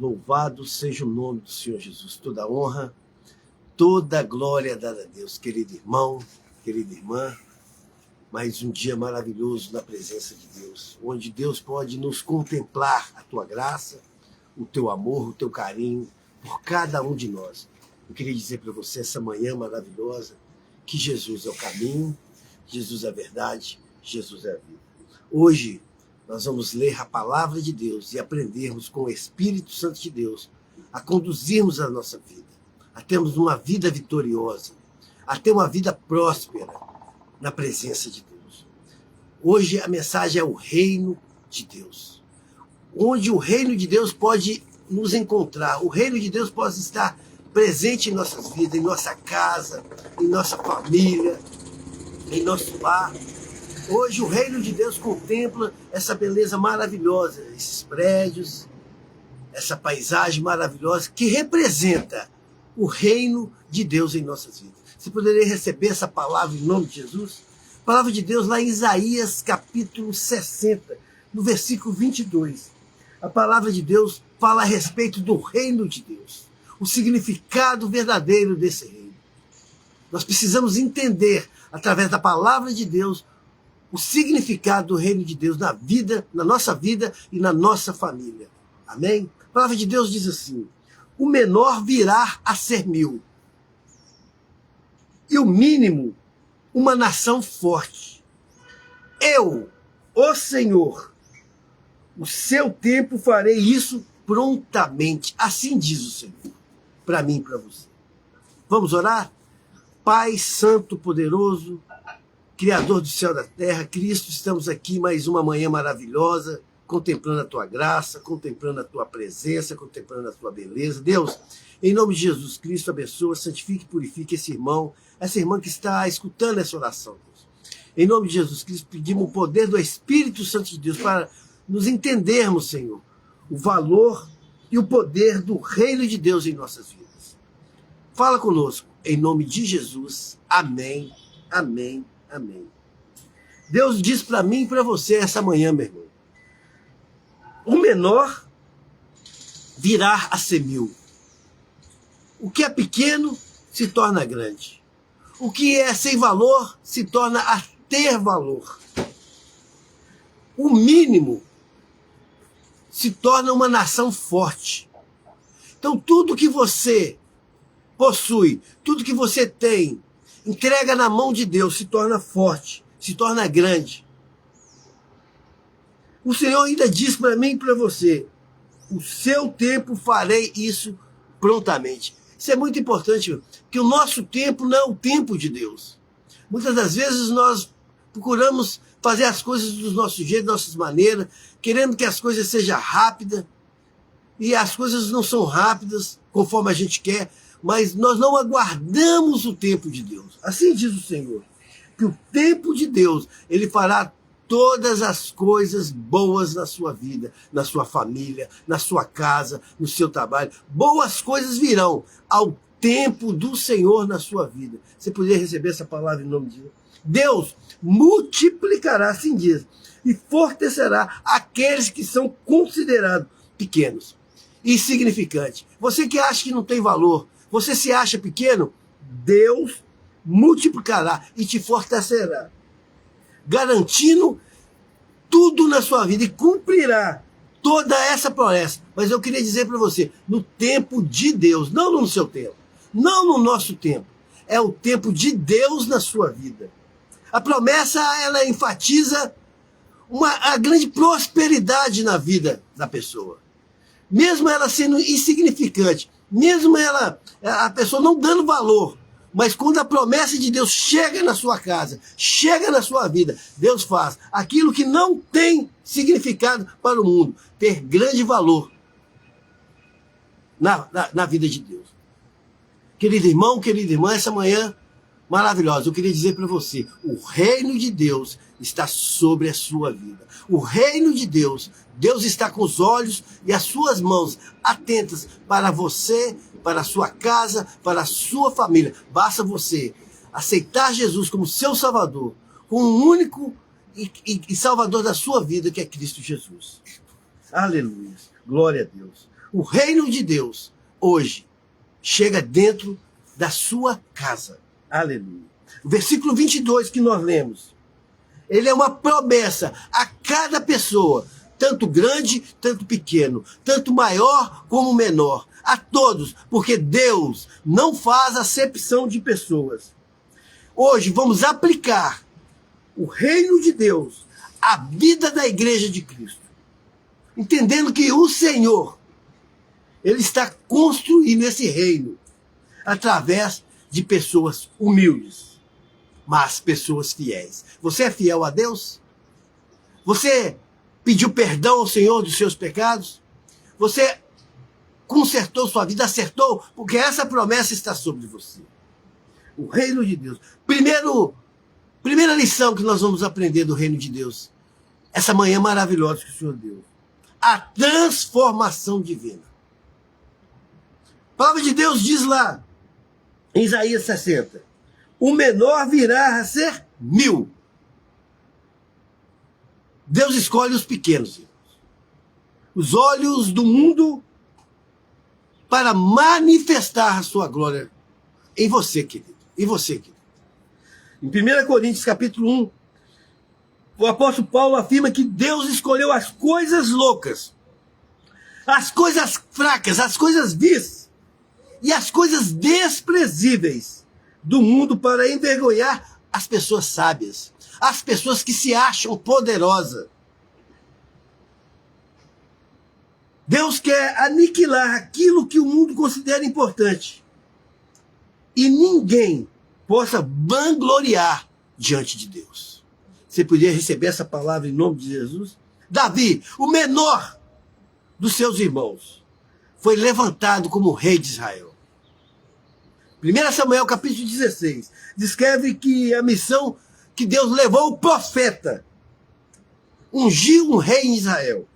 Louvado seja o nome do Senhor Jesus. Toda honra, toda glória dada a Deus. Querido irmão, querida irmã, mais um dia maravilhoso na presença de Deus, onde Deus pode nos contemplar a tua graça, o teu amor, o teu carinho por cada um de nós. Eu queria dizer para você essa manhã maravilhosa que Jesus é o caminho, Jesus é a verdade, Jesus é a vida. Hoje nós vamos ler a palavra de Deus e aprendermos com o Espírito Santo de Deus a conduzirmos a nossa vida, a termos uma vida vitoriosa, a ter uma vida próspera na presença de Deus. Hoje a mensagem é o reino de Deus, onde o reino de Deus pode nos encontrar, o reino de Deus pode estar presente em nossas vidas, em nossa casa, em nossa família, em nosso lar. Hoje o reino de Deus contempla essa beleza maravilhosa, esses prédios, essa paisagem maravilhosa que representa o reino de Deus em nossas vidas. Você poderia receber essa palavra em nome de Jesus? A palavra de Deus lá em Isaías capítulo 60, no versículo 22. A palavra de Deus fala a respeito do reino de Deus, o significado verdadeiro desse reino. Nós precisamos entender, através da palavra de Deus, o significado do reino de Deus na vida, na nossa vida e na nossa família. Amém? A palavra de Deus diz assim: o menor virá a ser 1000. E o mínimo, uma nação forte. Eu, o Senhor, o seu tempo farei isso prontamente. Assim diz o Senhor, para mim e para você. Vamos orar? Pai Santo, poderoso, Criador do céu e da terra, Cristo, estamos aqui mais uma manhã maravilhosa, contemplando a tua graça, contemplando a tua presença, contemplando a tua beleza. Deus, em nome de Jesus Cristo, abençoa, santifique e purifique esse irmão, essa irmã que está escutando essa oração, Deus. Em nome de Jesus Cristo, pedimos o poder do Espírito Santo de Deus para nos entendermos, Senhor, o valor e o poder do reino de Deus em nossas vidas. Fala conosco, em nome de Jesus. Amém, amém. Amém. Deus diz para mim e para você essa manhã, meu irmão: o menor virá a ser 1000. O que é pequeno se torna grande. O que é sem valor se torna a ter valor. O mínimo se torna uma nação forte. Então tudo que você possui, tudo que você tem, entrega na mão de Deus, se torna forte, se torna grande. O Senhor ainda diz para mim e para você: o seu tempo farei isso prontamente. Isso é muito importante, porque o nosso tempo não é o tempo de Deus. Muitas das vezes nós procuramos fazer as coisas do nosso jeito, das nossas maneiras, querendo que as coisas sejam rápidas, e as coisas não são rápidas conforme a gente quer, mas nós não aguardamos o tempo de Deus. Assim diz o Senhor, que o tempo de Deus, Ele fará todas as coisas boas na sua vida, na sua família, na sua casa, no seu trabalho. Boas coisas virão ao tempo do Senhor na sua vida. Você poderia receber essa palavra em nome de Deus? Deus multiplicará, assim diz, e fortalecerá aqueles que são considerados pequenos, insignificantes. Você que acha que não tem valor, você se acha pequeno, Deus multiplicará e te fortalecerá, garantindo tudo na sua vida, e cumprirá toda essa promessa. Mas eu queria dizer para você, no tempo de Deus, não no seu tempo, não no nosso tempo, é o tempo de Deus na sua vida. A promessa, ela enfatiza a grande prosperidade na vida da pessoa, mesmo ela sendo insignificante, mesmo a pessoa não dando valor, mas quando a promessa de Deus chega na sua casa, chega na sua vida, Deus faz aquilo que não tem significado para o mundo ter grande valor na vida de Deus. Querido irmão, querida irmã, essa manhã maravilhosa, eu queria dizer para você: o reino de Deus está sobre a sua vida. O reino de Deus, Deus está com os olhos e as suas mãos atentas para você, para a sua casa, para a sua família. Basta você aceitar Jesus como seu Salvador, como o único e Salvador da sua vida, que é Cristo Jesus. Aleluia. Glória a Deus. O reino de Deus, hoje, chega dentro da sua casa. Aleluia. O versículo 22 que nós lemos, ele é uma promessa a cada pessoa, tanto grande, tanto pequeno, tanto maior como menor, a todos, porque Deus não faz acepção de pessoas. Hoje vamos aplicar o reino de Deus à vida da igreja de Cristo, entendendo que o Senhor, ele está construindo esse reino através de pessoas humildes, mas pessoas fiéis. Você é fiel a Deus? Você pediu perdão ao Senhor dos seus pecados? Você consertou sua vida, acertou? Porque essa promessa está sobre você. O reino de Deus. Primeira lição que nós vamos aprender do reino de Deus, essa manhã maravilhosa que o Senhor deu. A transformação divina. A palavra de Deus diz lá, em Isaías 60, o menor virá a ser 1000. Deus escolhe os pequenos, irmãos. Os olhos do mundo para manifestar a sua glória em você, querido. Em você, querido. Em 1 Coríntios, capítulo 1, o apóstolo Paulo afirma que Deus escolheu as coisas loucas, as coisas fracas, as coisas vis e as coisas desprezíveis do mundo para envergonhar as pessoas sábias, as pessoas que se acham poderosas. Deus quer aniquilar aquilo que o mundo considera importante. E ninguém possa vangloriar diante de Deus. Você poderia receber essa palavra em nome de Jesus? Davi, o menor dos seus irmãos, foi levantado como rei de Israel. 1 Samuel capítulo 16 descreve que a missão que Deus levou o profeta, ungiu um rei em Israel.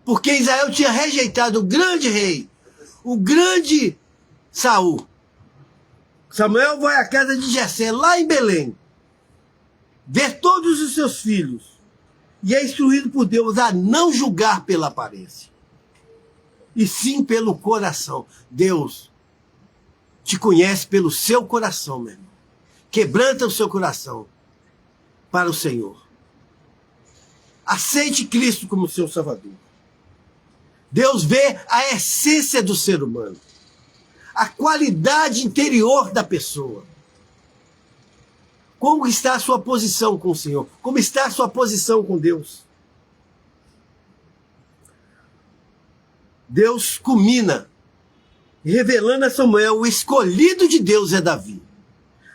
Porque Israel tinha rejeitado o grande rei, o grande Saul. Samuel vai à casa de Jessé, lá em Belém, ver todos os seus filhos, e é instruído por Deus a não julgar pela aparência, e sim pelo coração. Deus te conhece pelo seu coração, meu irmão. Quebranta o seu coração para o Senhor. Aceite Cristo como seu Salvador. Deus vê a essência do ser humano, a qualidade interior da pessoa. Como está a sua posição com o Senhor? Como está a sua posição com Deus? Deus culmina revelando a Samuel: o escolhido de Deus é Davi,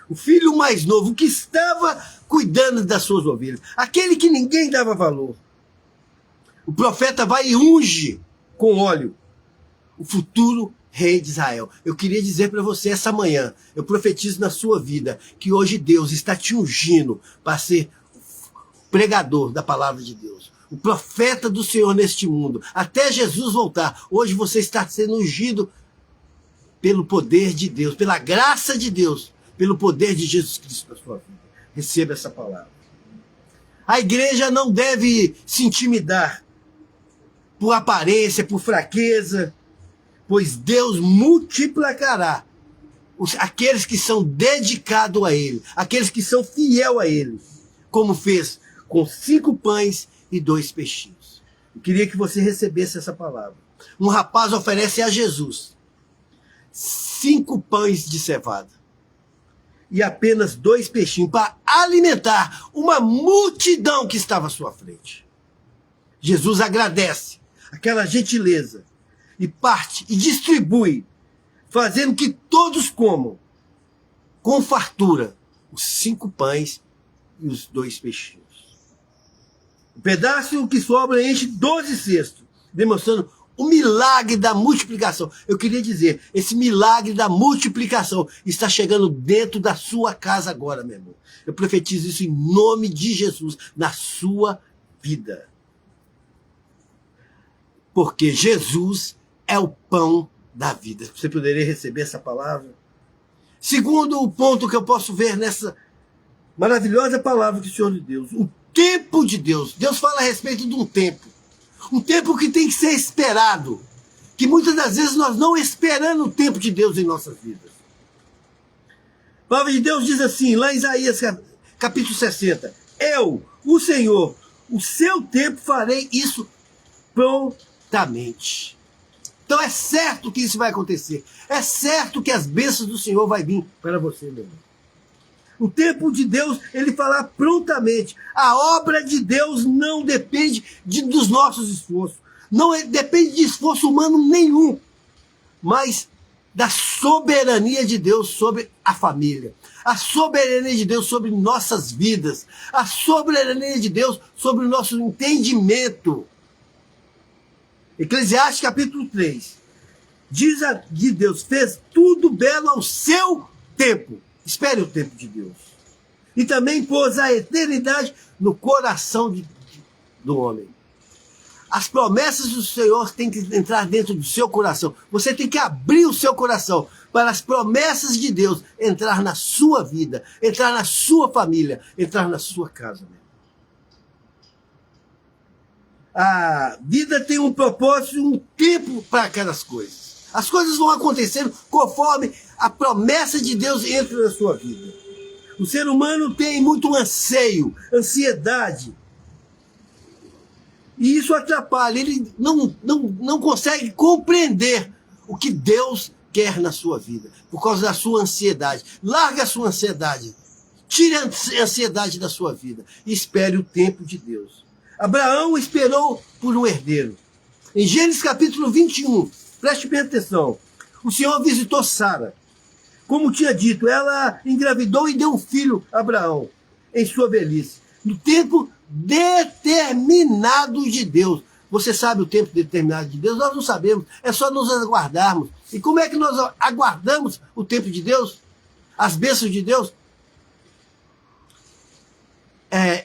o filho mais novo que estava cuidando das suas ovelhas, aquele que ninguém dava valor. O profeta vai e unge com óleo o futuro rei de Israel. Eu queria dizer para você essa manhã, eu profetizo na sua vida, que hoje Deus está te ungindo para ser pregador da palavra de Deus, o profeta do Senhor neste mundo, até Jesus voltar. Hoje você está sendo ungido pelo poder de Deus, pela graça de Deus, pelo poder de Jesus Cristo na sua vida. Receba essa palavra. A igreja não deve se intimidar por aparência, por fraqueza, pois Deus multiplicará aqueles que são dedicados a Ele, aqueles que são fiel a Ele, como fez com 5 pães e 2 peixinhos. Eu queria que você recebesse essa palavra. Um rapaz oferece a Jesus 5 pães de cevada e apenas 2 peixinhos para alimentar uma multidão que estava à sua frente. Jesus agradece aquela gentileza e parte e distribui, fazendo que todos comam com fartura os 5 pães e os 2 peixinhos. O pedaço que sobra enche 12 cestos, demonstrando o milagre da multiplicação. Eu queria dizer, esse milagre da multiplicação está chegando dentro da sua casa agora, meu irmão. Eu profetizo isso em nome de Jesus na sua vida. Porque Jesus é o pão da vida. Você poderia receber essa palavra? Segundo o ponto que eu posso ver nessa maravilhosa palavra que o Senhor de Deus, o tempo de Deus. Deus fala a respeito de um tempo. Um tempo que tem que ser esperado. Que muitas das vezes nós não esperamos o tempo de Deus em nossas vidas. A palavra de Deus diz assim, lá em Isaías capítulo 60. Eu, o Senhor, o seu tempo farei isso prontamente. Então é certo que isso vai acontecer. É certo que as bênçãos do Senhor vai vir para você, meu irmão. O tempo de Deus, ele fará prontamente. A obra de Deus não depende dos nossos esforços. Não depende de esforço humano nenhum. Mas da soberania de Deus sobre a família. A soberania de Deus sobre nossas vidas. A soberania de Deus sobre o nosso entendimento. Eclesiastes capítulo 3. Diz que Deus fez tudo belo ao seu tempo. Espere o tempo de Deus. E também pôs a eternidade no coração do homem. As promessas do Senhor têm que entrar dentro do seu coração. Você tem que abrir o seu coração para as promessas de Deus entrar na sua vida, entrar na sua família, entrar na sua casa. A vida tem um propósito, um tempo para aquelas coisas. As coisas vão acontecendo conforme a promessa de Deus entra na sua vida. O ser humano tem muito anseio, ansiedade. E isso atrapalha. Ele não consegue compreender o que Deus quer na sua vida. Por causa da sua ansiedade. Larga a sua ansiedade. Tire a ansiedade da sua vida. E espere o tempo de Deus. Abraão esperou por um herdeiro. Em Gênesis capítulo 21, preste bem atenção. O Senhor visitou Sara. Como tinha dito, ela engravidou e deu um filho a Abraão em sua velhice. No tempo determinado de Deus. Você sabe o tempo determinado de Deus? Nós não sabemos. É só nos aguardarmos. E como é que nós aguardamos o tempo de Deus? As bênçãos de Deus?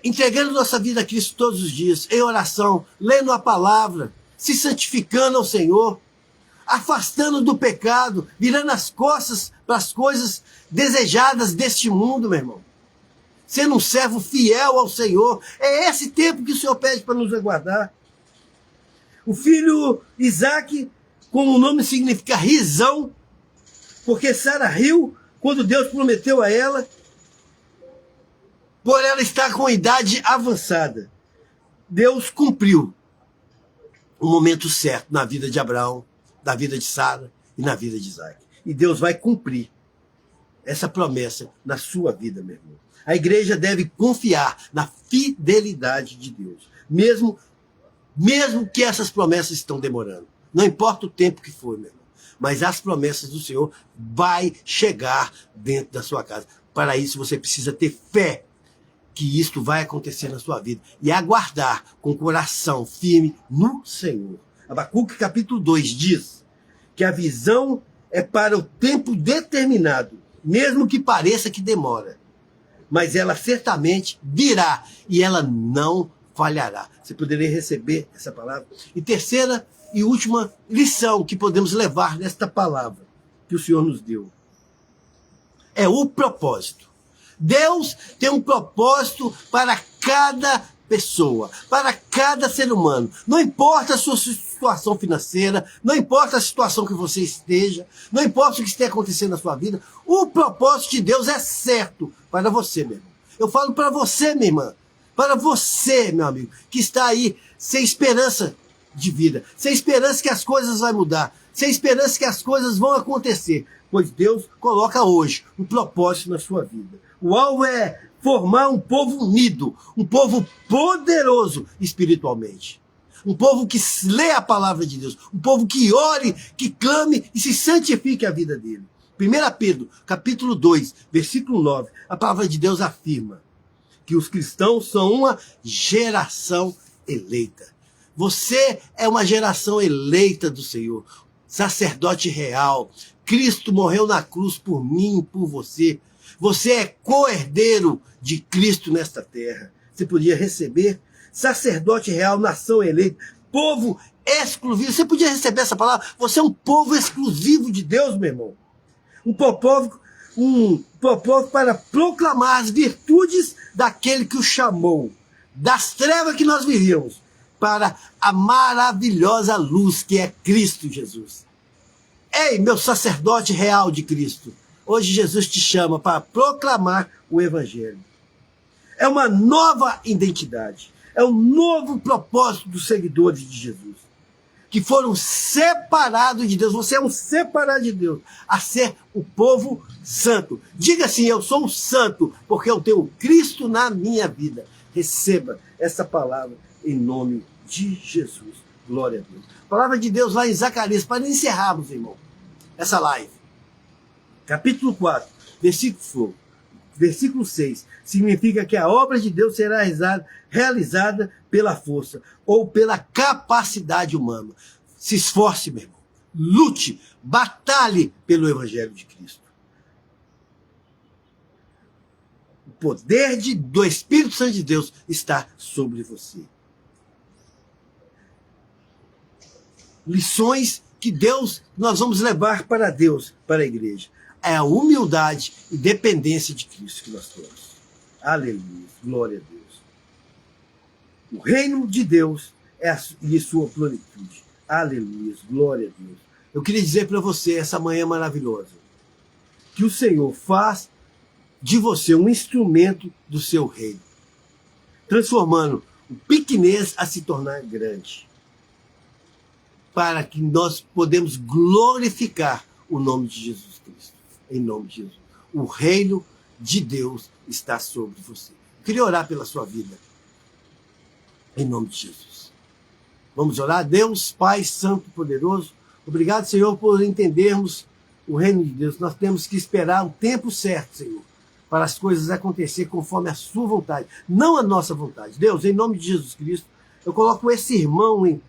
Entregando nossa vida a Cristo todos os dias, em oração, lendo a palavra, se santificando ao Senhor, afastando do pecado, virando as costas para as coisas desejadas deste mundo, meu irmão. Sendo um servo fiel ao Senhor. É esse tempo que o Senhor pede para nos aguardar. O filho Isaac, como o nome significa risão, porque Sara riu quando Deus prometeu a ela, por ela estar com idade avançada. Deus cumpriu o momento certo na vida de Abraão, na vida de Sara e na vida de Isaac. E Deus vai cumprir essa promessa na sua vida, meu irmão. A igreja deve confiar na fidelidade de Deus, mesmo que essas promessas estão demorando. Não importa o tempo que for, meu irmão, mas as promessas do Senhor vai chegar dentro da sua casa. Para isso você precisa ter fé que isto vai acontecer na sua vida e aguardar com o coração firme no Senhor. Abacuque capítulo 2 diz que a visão é para o tempo determinado, mesmo que pareça que demora. Mas ela certamente virá e ela não falhará. Você poderia receber essa palavra? E terceira e última lição que podemos levar nesta palavra que o Senhor nos deu é o propósito. Deus tem um propósito para cada pessoa, para cada ser humano. Não importa a sua situação financeira, não importa a situação que você esteja, não importa o que esteja acontecendo na sua vida, o propósito de Deus é certo para você, meu irmão. Eu falo para você, minha irmã, para você, meu amigo, que está aí sem esperança de vida, sem esperança que as coisas vão mudar, sem esperança que as coisas vão acontecer, pois Deus coloca hoje um propósito na sua vida. O alvo é formar um povo unido, um povo poderoso espiritualmente. Um povo que lê a palavra de Deus, um povo que ore, que clame e se santifique a vida dele. 1 Pedro, capítulo 2, versículo 9, a palavra de Deus afirma que os cristãos são uma geração eleita. Você é uma geração eleita do Senhor, sacerdote real. Cristo morreu na cruz por mim e por você. Você é co-herdeiro de Cristo nesta terra. Você podia receber sacerdote real, nação eleita, povo exclusivo. Você podia receber essa palavra. Você é um povo exclusivo de Deus, meu irmão. Um propósito para proclamar as virtudes daquele que o chamou, das trevas que nós vivíamos, para a maravilhosa luz que é Cristo Jesus. Ei, meu sacerdote real de Cristo, hoje Jesus te chama para proclamar o Evangelho. É uma nova identidade, é um novo propósito dos seguidores de Jesus, que foram separados de Deus. Você é um separado de Deus, a ser o povo santo. Diga assim: eu sou um santo, porque eu tenho Cristo na minha vida. Receba essa palavra em nome de Jesus. Glória a Deus. Palavra de Deus lá em Zacarias, para encerrarmos, irmão, essa live. Capítulo 4, versículo 6, significa que a obra de Deus será realizada pela força ou pela capacidade humana. Se esforce, meu irmão. Lute, batalhe pelo Evangelho de Cristo. O poder do Espírito Santo de Deus está sobre você. Lições que nós vamos levar para Deus, para a igreja. É a humildade e dependência de Cristo que nós temos. Aleluia, glória a Deus. O reino de Deus e sua plenitude. Aleluia, glória a Deus. Eu queria dizer para você, essa manhã maravilhosa, que o Senhor faz de você um instrumento do seu reino, transformando o pequenez a se tornar grande, para que nós podemos glorificar o nome de Jesus Cristo. Em nome de Jesus. O reino de Deus está sobre você. Eu queria orar pela sua vida. Em nome de Jesus. Vamos orar? Deus, Pai Santo e Poderoso, obrigado, Senhor, por entendermos o reino de Deus. Nós temos que esperar o tempo certo, Senhor, para as coisas acontecer conforme a sua vontade, não a nossa vontade. Deus, em nome de Jesus Cristo, eu coloco esse irmão em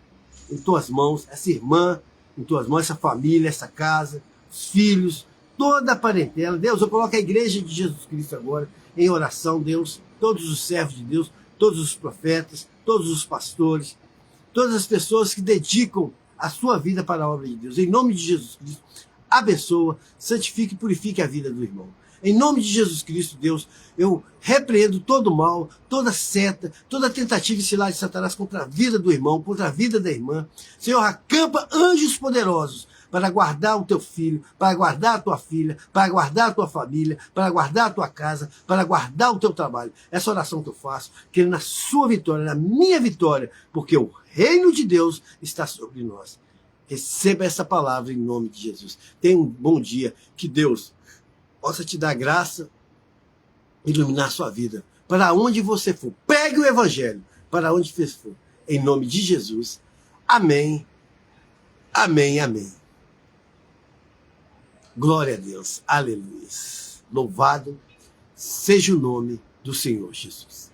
tuas mãos, essa irmã em tuas mãos, essa família, essa casa, os filhos, toda a parentela. Deus, eu coloco a igreja de Jesus Cristo agora em oração, Deus, todos os servos de Deus, todos os profetas, todos os pastores, todas as pessoas que dedicam a sua vida para a obra de Deus. Em nome de Jesus Cristo, abençoa, santifique e purifique a vida do irmão. Em nome de Jesus Cristo, Deus, eu repreendo todo mal, toda seta, toda tentativa e cilada de Satanás contra a vida do irmão, contra a vida da irmã. Senhor, acampa anjos poderosos para guardar o teu filho, para guardar a tua filha, para guardar a tua família, para guardar a tua casa, para guardar o teu trabalho. Essa oração que eu faço, querendo na sua vitória, na minha vitória, porque o reino de Deus está sobre nós. Receba essa palavra em nome de Jesus. Tenha um bom dia. Que Deus possa te dar graça, iluminar a sua vida. Para onde você for, pegue o Evangelho. Para onde você for. Em nome de Jesus. Amém. Amém, amém. Glória a Deus. Aleluia. Louvado seja o nome do Senhor Jesus.